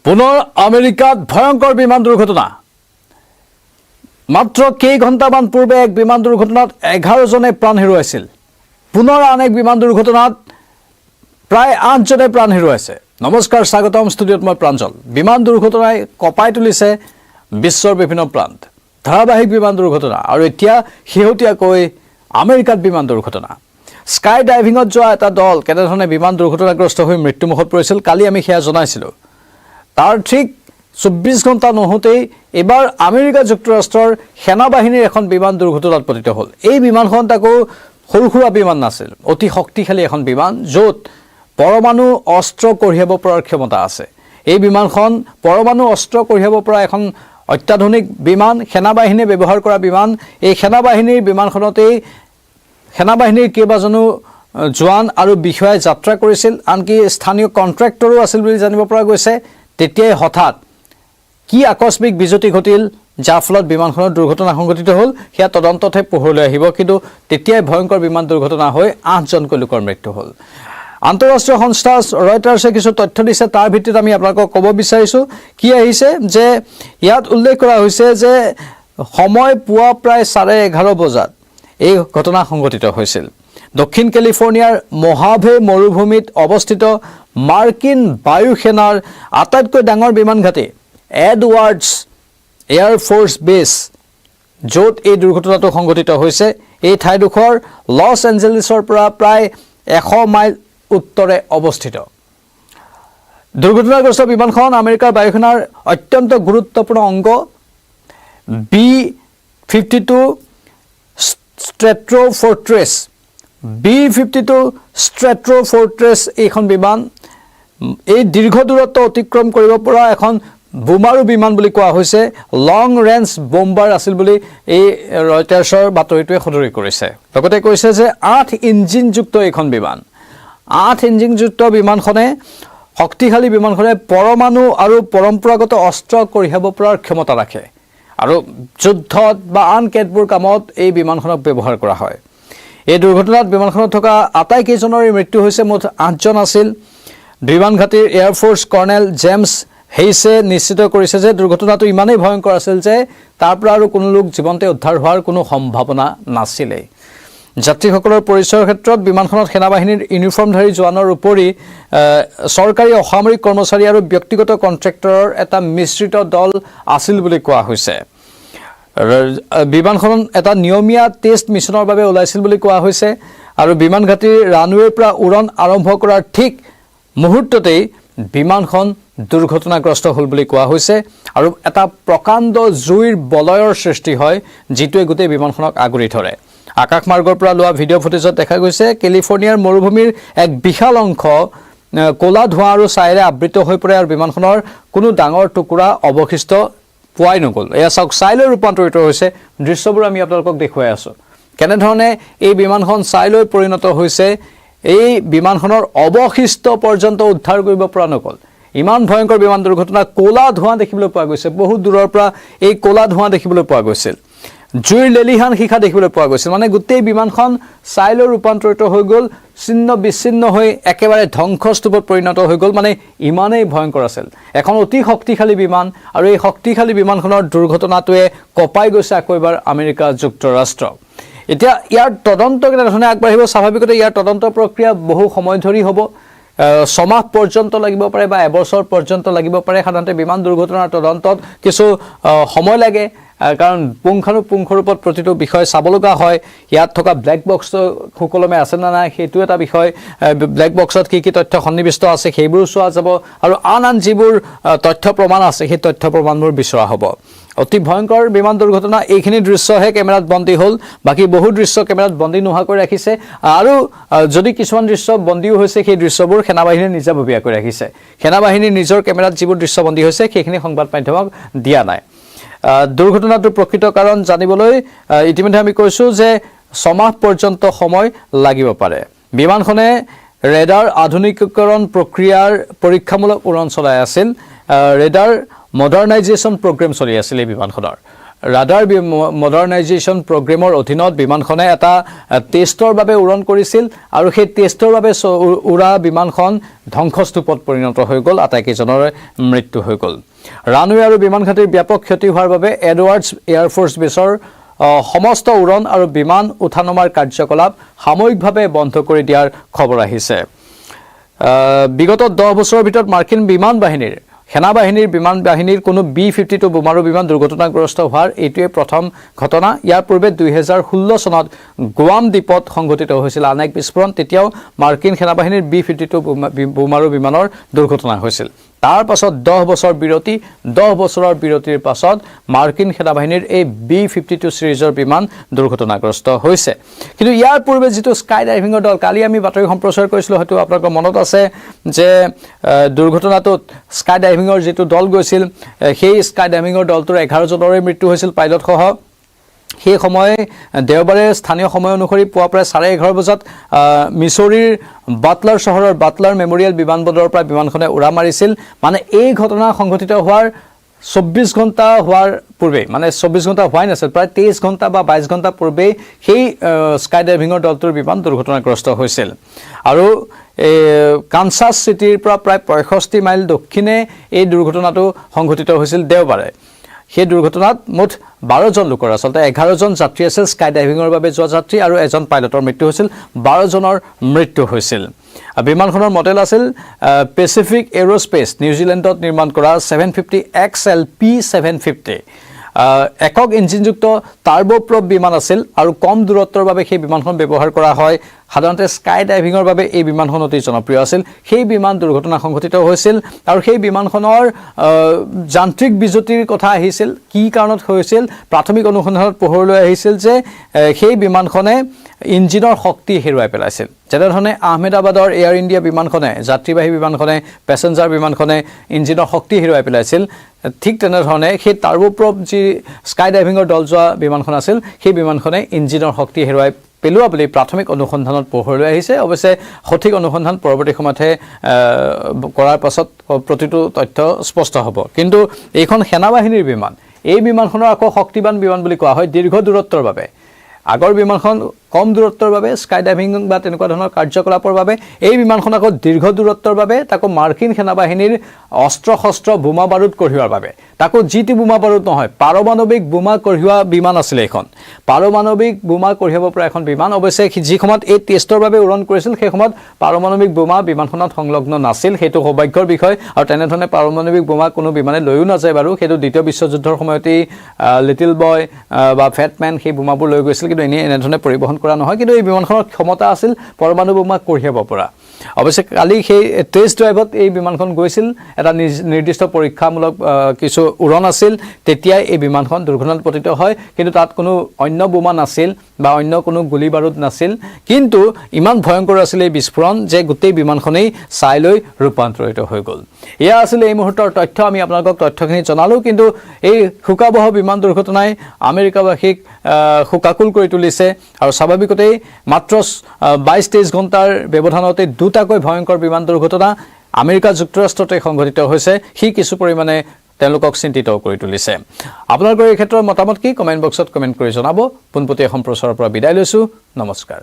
পুনৰ আমেৰিকাত ভয়ংকৰ বিমান দুৰ্ঘটনা মাত্ৰ কেই ঘণ্টামান পূৰ্বে এক বিমান দুৰ্ঘটনাত 11 জনে প্ৰাণ হেৰুৱাইছিল পুনৰ আন এক বিমান দুৰ্ঘটনাত প্ৰায় 8 জনে প্ৰাণ হেৰুৱাইছে নমস্কাৰ স্বাগতম ষ্টুডিঅত মই প্ৰাঞ্জল বিমান দুৰ্ঘটনাই কপাই তুলিছে বিশ্বৰ বিভিন্ন প্ৰান্ত ধাৰাবাহিক বিমান দুৰ্ঘটনা আৰু এতিয়া হিহতিয়াকৈ আমেৰিকাত বিমান দুৰ্ঘটনা স্কাই ডাইভিঙত যোৱা এটা দল কেনেধৰণে বিমান দুৰ্ঘটনাগ্ৰস্ত হৈ মৃত্যুমুখত পৰিছিল কালি আমি সেয়া জনাইছিলো তাৰ ঠিক 24 ঘণ্টা নহতেই এবাৰ আমেৰিকা যুক্তৰাষ্ট্ৰৰ সেনাবাহিনীৰ এখন বিমান দুৰ্ঘটনাত পতিত হ'ল এই বিমানখন তাকো সৰুসুৰা বিমান নাছিল অতি শক্তিশালী এখন বিমান য'ত পৰমাণু অস্ত্ৰ কঢ়িয়াব পৰাৰ ক্ষমতা আছে এই বিমানখন পৰমাণু অস্ত্ৰ কঢ়িয়াব পৰা এখন অত্যাধুনিক বিমান সেনাবাহিনীয়ে ব্যৱহাৰ কৰা বিমান এই সেনাবাহিনীৰ বিমানখনতেই সেনাবাহিনীৰ কেইবাজনো জোৱান আৰু বিষয়াই যাত্ৰা কৰিছিল আনকি স্থানীয় কন্ট্ৰাক্টৰো আছিল বুলি জানিব পৰা গৈছে তেতিয়াই হঠাৎ কি আকস্মিক বিজুতি ঘটিল যাৰ ফলত বিমানখনৰ দুৰ্ঘটনা সংঘটিত হ'ল সেয়া তদন্ততহে পোহৰলৈ আহিব কিন্তু তেতিয়াই ভয়ংকৰ বিমান দুৰ্ঘটনা হৈ 8 জনকৈ লোকৰ মৃত্যু হ'ল আন্তঃৰাষ্ট্ৰীয় সংস্থা ৰয়টাৰ্ছে কিছু তথ্য দিছে তাৰ ভিত্তিত আমি আপোনালোকক ক'ব বিচাৰিছো কি আহিছে যে ইয়াত উল্লেখ কৰা হৈছে যে সময় পুৱা প্ৰায় 11:30 বজাত এই ঘটনা সংঘটিত হৈছিল দক্ষিণ কেলিফৰ্ণিয়াৰ মহাভে মৰুভূমিত অৱস্থিত মাৰ্কিন বায়ু সেনাৰ আটাইতকৈ ডাঙৰ বিমান ঘাটি এডৱাৰ্ডছ এয়াৰ ফ'ৰ্চ বেছ য'ত এই দুৰ্ঘটনাটো সংঘটিত হৈছে এই ঠাইডোখৰ লছ এঞ্জেলিছৰ পৰা প্ৰায় 100 মাইল উত্তৰে অৱস্থিত দুৰ্ঘটনাগ্ৰস্ত বিমানখন আমেৰিকাৰ বায়ুসেনাৰ অত্যন্ত গুৰুত্বপূৰ্ণ অংগ B-52 ষ্ট্ৰেট্ৰ ফৰ্ট্ৰেছ B-52 ষ্ট্ৰেট্ৰ ফৰ্ট্ৰেছ এইখন বিমান এই দীৰ্ঘ দূৰত্ব অতিক্ৰম কৰিব পৰা এখন বোমাৰু বিমান বুলি কোৱা হৈছে লং ৰেঞ্জ বম্বাৰ আছিল বুলি এই ৰয়টাৰ্ছৰ বাতৰিটোৱে সদৰি কৰিছে লগতে কৈছে যে 8 ইঞ্জিনযুক্ত এইখন বিমান 8 ইঞ্জিনযুক্ত বিমানখনে শক্তিশালী বিমানখনে পৰমাণু আৰু পৰম্পৰাগত অস্ত্ৰ কঢ়িয়াব পৰাৰ ক্ষমতা ৰাখে আৰু যুদ্ধত বা আন কেতবোৰ কামত এই বিমানখনক ব্যৱহাৰ কৰা হয় এই দুৰ্ঘটনাত বিমানখনত থকা আটাইকেইজনৰ মৃত্যু হৈছে মুঠ 8 জন আছিল বিমান ঘাটিৰ এয়াৰ ফ'ৰ্চ কৰ্নেল জেমছ হেইছে নিশ্চিত কৰিছে যে দুৰ্ঘটনাটো ইমানেই ভয়ংকৰ আছিল যে তাৰ পৰা আৰু কোনো লোক জীৱনতে উদ্ধাৰ হোৱাৰ কোনো সম্ভাৱনা নাছিল যাত্ৰীসকলৰ পৰিচয়ৰ ক্ষেত্ৰত বিমানখনত সেনাবাহিনীৰ ইউনিফৰ্মধাৰী জোৱানৰ উপৰি চৰকাৰী অসামৰিক কৰ্মচাৰী আৰু ব্যক্তিগত কন্ট্ৰাক্টৰৰ এটা মিশ্ৰিত দল আছিল বুলি কোৱা হৈছে বিমানখন এটা নিয়মীয়া টেষ্ট মিছনৰ বাবে ওলাইছিল বুলি কোৱা হৈছে আৰু বিমান ঘাটিৰ ৰানৱেৰ পৰা উৰণ আৰম্ভ কৰাৰ ঠিক মুহূৰ্ততেই বিমানখন দুৰ্ঘটনাগ্ৰস্ত হ'ল বুলি কোৱা হৈছে আৰু এটা প্ৰকাণ্ড জুইৰ বলয়ৰ সৃষ্টি হয় যিটোৱে গোটেই বিমানখনক আগুৰি ধৰে আকাশমাৰ্গৰ পৰা লোৱা ভিডিঅ' ফুটেজত দেখা গৈছে কেলিফৰ্ণিয়াৰ মৰুভূমিৰ এক বিশাল অংশ ক'লা ধোঁৱা আৰু ছাইৰে আবৃত হৈ পৰে আৰু বিমানখনৰ কোনো ডাঙৰ টুকুৰা অৱশিষ্ট পোৱাই নগ'ল এয়া চাওক ছাইলৈ ৰূপান্তৰিত হৈছে দৃশ্যবোৰ আমি আপোনালোকক দেখুৱাই আছোঁ কেনেধৰণে এই বিমানখন ছাইলৈ পৰিণত হৈছে এই বিমানখনৰ অৱশিষ্ট পৰ্যন্ত উদ্ধাৰ কৰিব পৰা নগ'ল ইমান ভয়ংকৰ বিমান দুৰ্ঘটনা ক'লা ধোঁৱা দেখিবলৈ পোৱা গৈছে বহু দূৰৰ পৰা এই ক'লা ধোঁৱা দেখিবলৈ পোৱা গৈছিল জুইৰ লেলিহান শিখা দেখিবলৈ পোৱা গৈছিল মানে গোটেই বিমানখন ছাইলৈ ৰূপান্তৰিত হৈ গ'ল ছিন্ন বিচ্ছিন্ন হৈ একেবাৰে ধ্বংসস্তূপত পৰিণত হৈ গ'ল মানে ইমানেই ভয়ংকৰ আছিল এখন অতি শক্তিশালী বিমান আৰু এই শক্তিশালী বিমানখনৰ দুৰ্ঘটনাটোৱে কপাই গৈছে আকৌ এবাৰ আমেৰিকা যুক্তৰাষ্ট্ৰ এতিয়া ইয়াৰ তদন্ত কেনেধৰণে আগবাঢ়িব স্বাভাৱিকতে ইয়াৰ তদন্ত প্ৰক্ৰিয়া বহু সময় ধৰি হ'ব 6 মাহ পৰ্যন্ত লাগিব পাৰে বা এবছৰ পৰ্যন্ত লাগিব পাৰে সাধাৰণতে বিমান দুৰ্ঘটনাৰ তদন্তত কিছু সময় লাগে কাৰণ পুংখানুপুংখ ৰূপত প্ৰতিটো বিষয় চাব লগা হয় ইয়াত থকা ব্লেক বক্স সুকলমে আছে না নাই সেইটো এটা বিষয় ব্লেক বক্সত কি তথ্য সন্নিৱিষ্ট আছে সেইবোৰ চোৱা যাব আৰু আন যিবোৰ তথ্য প্ৰমাণ আছে সেই তথ্য প্ৰমাণবোৰ বিচৰা হ'ব অতি ভয়ংকৰ বিমান দুৰ্ঘটনা এইখিনি দৃশ্যহে কেমেৰাত বন্দী হ'ল বাকি বহু দৃশ্য কেমেৰাত বন্দী নোহোৱাকৈ ৰাখিছে আৰু যদি কিছুমান দৃশ্য বন্দীও হৈছে সেই দৃশ্যবোৰ সেনাবাহিনীয়ে নিজাববীয়াকৈ ৰাখিছে সেনাবাহিনীৰ নিজৰ কেমেৰাত যিবোৰ দৃশ্য বন্দী হৈছে সেইখিনি সংবাদ মাধ্যমক দিয়া নাই দুৰ্ঘটনাটোৰ প্ৰকৃত কাৰণ জানিবলৈ ইতিমধ্যে আমি কৈছো যে 6 মাহ পৰ্যন্ত সময় লাগিব পাৰে বিমানখনে ৰেডাৰ আধুনিকীকৰণ প্ৰক্ৰিয়াৰ পৰীক্ষামূলক উৰণ চলাই আছিল ৰেডাৰ মডাৰ্নাইজেশ্যন প্ৰগ্ৰাম চলি আছিল এই বিমানখনৰ ৰাডাৰ মডাৰ্নাইজেশ্যন প্ৰগ্ৰেমৰ অধীনত বিমানখনে এটা টেষ্টৰ বাবে উৰণ কৰিছিল আৰু সেই টেষ্টৰ বাবে উৰা বিমানখন ধ্বংসস্তূপত পৰিণত হৈ গ'ল আটাইকেইজনৰ মৃত্যু হৈ গ'ল ৰানৱে আৰু বিমান ঘাটিৰ ব্যাপক ক্ষতি হোৱাৰ বাবে এডৱাৰ্ডছ এয়াৰফ'ৰ্চ বেছৰ সমস্ত উৰণ আৰু বিমান উঠানমাৰ কাৰ্যকলাপ সাময়িকভাৱে বন্ধ কৰি দিয়াৰ খবৰ আহিছে বিগত 10 বছৰৰ ভিতৰত মাৰ্কিন সেনাবাহিনীৰ বিমান বাহিনীৰ কোনো B-52 বোমাৰু বিমান দুৰ্ঘটনাগ্ৰস্ত হোৱাৰ এইটোৱে প্ৰথম ঘটনা ইয়াৰ পূৰ্বে 2016 চনত গুৱাম দ্বীপত সংঘটিত হৈছিল আন এক বিস্ফোৰণ তেতিয়াও মাৰ্কিন সেনাবাহিনীৰ B-52 বোমাৰু বিমানৰ দুৰ্ঘটনা হৈছিল তাৰ পাছত 10 বছৰৰ বিৰতিৰ পাছত মাৰ্কিন সেনাবাহিনীৰ এই B-52 সিৰিজৰ বিমান দুৰ্ঘটনাগ্ৰস্ত হৈছে কিন্তু ইয়াৰ পূৰ্বে যেটো স্কাই ডাইভিঙৰ দল কালি আমি বাতৰি সম্প্ৰচাৰ কৰিছিল হয়তো আপোনালোকৰ মনত আছে যে দুৰ্ঘটনাটোত স্কাই ডাইভিঙৰ যেটো দল গৈছিল সেই স্কাই ডাইভিঙৰ দলটোৰ 11 জনৰে মৃত্যু হৈছিল পাইলট সহ সেই সময় দেওবাৰে স্থানীয় সময় অনুসৰি পুৱা প্ৰায় 11:30 বজাত মিছৌৰীৰ বাটলাৰ চহৰৰ বাটলাৰ মেমৰিয়েল বিমানবন্দৰৰ পৰা বিমানখনে উৰা মাৰিছিল মানে এই ঘটনা সংঘটিত হোৱাৰ 24 ঘণ্টা হোৱাৰ পূৰ্বে মানে 24 ঘণ্টা হোৱাই নাছিল প্ৰায় 23 ঘণ্টা বা 22 ঘণ্টা পূৰ্বে সেই স্কাই ডাইভিঙৰ দলটোৰ বিমান দুৰ্ঘটনাগ্ৰস্ত হৈছিল আৰু কানসাস চিটিৰ পৰা প্ৰায় 65 মাইল দক্ষিণে এই দুৰ্ঘটনাটো সংঘটিত হৈছিল দেওবাৰে সেই দুৰ্ঘটনাত মুঠ 12 জন লোকৰ আসলতে 11 জন যাত্ৰী আছিল স্কাই ডাইভিঙৰ বাবে যোৱা যাত্ৰী আৰু এজন পাইলটৰ মৃত্যু হৈছিল 12 জনৰ মৃত্যু হৈছিল বিমানখনৰ মডেল আছিল পেচিফিক এৰোস্পেচ নিউজিলেণ্ডত নিৰ্মাণ কৰা 750 XL P750 একক ইঞ্জিনযুক্ত টাৰ্বোপ্ৰপ বিমান আছিল আৰু কম দূৰত্বৰ বাবে সেই বিমানখন ব্যৱহাৰ কৰা হয় সাধাৰণতে স্কাই ডাইভিঙৰ বাবে এই বিমানখন অতি জনপ্ৰিয় আছিল সেই বিমান দুৰ্ঘটনা সংঘটিত হৈছিল আৰু সেই বিমানখনৰ যান্ত্ৰিক বিজুতিৰ কথা আহিছিল কি কাৰণত হৈছিল প্ৰাথমিক অনুসন্ধানত পোহৰলৈ আহিছিল যে সেই বিমানখনে ইঞ্জিনৰ শক্তি হেৰুৱাই পেলাইছিল যেনেধৰণে আহমেদাবাদৰ এয়াৰ ইণ্ডিয়া বিমানখনে যাত্ৰীবাহী বিমানখনে পেছেঞ্জাৰ বিমানখনে ইঞ্জিনৰ শক্তি হেৰুৱাই পেলাইছিল ঠিক তেনেধৰণে সেই টাৰ্বোপ্ৰপ যি স্কাই ডাইভিঙৰ দল যোৱা বিমানখন আছিল সেই বিমানখনে ইঞ্জিনৰ শক্তি হেৰুৱাই পেলোৱা বুলি প্ৰাথমিক অনুসন্ধানত পোহৰলৈ আহিছে অৱশ্যে সঠিক অনুসন্ধান পৰৱৰ্তী সময়তহে কৰাৰ পাছত প্ৰতিটো তথ্য স্পষ্ট হ'ব কিন্তু এইখন সেনাবাহিনীৰ বিমান এই বিমানখনৰ আকৌ শক্তিবান বিমান বুলি কোৱা হয় দীৰ্ঘ দূৰত্বৰ বাবে আগৰ বিমানখন কম দূৰত্বৰ বাবে স্কাই ডাইভিং বা তেনেকুৱা ধৰণৰ কাৰ্যকলাপৰ বাবে এই বিমানখন আকৌ দীৰ্ঘ দূৰত্বৰ বাবে তাকো মাৰ্কিন সেনাবাহিনীৰ অস্ত্ৰ-শস্ত্ৰ বোমা বাৰুদ কঢ়িওৱাৰ বাবে তাকো জিটি বোমা বাৰুদ নহয় পাৰমাণৱিক বোমা কঢ়িওৱা বিমান আছিল এখন পাৰমাণৱিক বোমা কঢ়িয়াব পৰা এখন বিমান অৱশ্যে যি সময়ত এই টেষ্টৰ বাবে উৰণ কৰিছিল সেই সময়ত পাৰমাণৱিক বোমা বিমানখনত সংলগ্ন নাছিল সেইটো সৌভাগ্যৰ বিষয় আৰু তেনেধৰণে পাৰমাণৱিক বোমা কোনো বিমানে লৈও নাযায় বাৰু সেইটো দ্বিতীয় বিশ্বযুদ্ধৰ সময়তেই লিটল বয় বা ফেটমেন সেই বোমাবোৰ লৈ গৈছিল কিন্তু এনেধৰণে পৰিবহন কৰা নহয় কিন্তু এই বিমানখনৰ ক্ষমতা আছিল পৰমাণু বোমা কঢ়িয়াব পৰা অৱশ্যে কালি সেই টেষ্ট ড্ৰাইভত এই বিমানখন গৈছিল এটা নিৰ্দিষ্ট পৰীক্ষামূলক কিছু উৰণ আছিল তেতিয়া এই বিমানখন দুৰ্ঘটনাত পতিত হয় কিন্তু তাত কোনো অন্য বোমা নাছিল বা অন্য কোনো গুলি বাৰুদ নাছিল কিন্তু ইমান ভয়ংকৰ আছিল এই বিস্ফোৰণ যে গোটেই বিমানখনেই চাইলৈ ৰূপান্তৰিত হৈ গ'ল এয়া আছিল এই মুহূৰ্তৰ তথ্য আমি আপোনালোকক তথ্যখিনি জনালো কিন্তু এই শোকাবহ বিমান দুৰ্ঘটনাই আমেৰিকাবাসীক শোকাকুল কৰি তুলিছে আৰু স্বাভাৱিকতেই মাত্ৰ 22-23 ঘণ্টাৰ ব্যৱধানতে দুটাকৈ ভয়ংকৰ বিমান দুৰ্ঘটনা আমেৰিকা যুক্তৰাষ্ট্ৰতে সংঘটিত হৈছে হি কিছু পৰিমাণে তেওঁলোকক চিন্তিত কৰি তুলিছে আপোনালোকৰ এই ক্ষেত্ৰত মতামত কি কমেন্ট বক্সত কমেন্ট কৰি জনাব পোনপটীয়া সম্প্ৰচাৰৰ পৰা বিদায় লৈছো নমস্কাৰ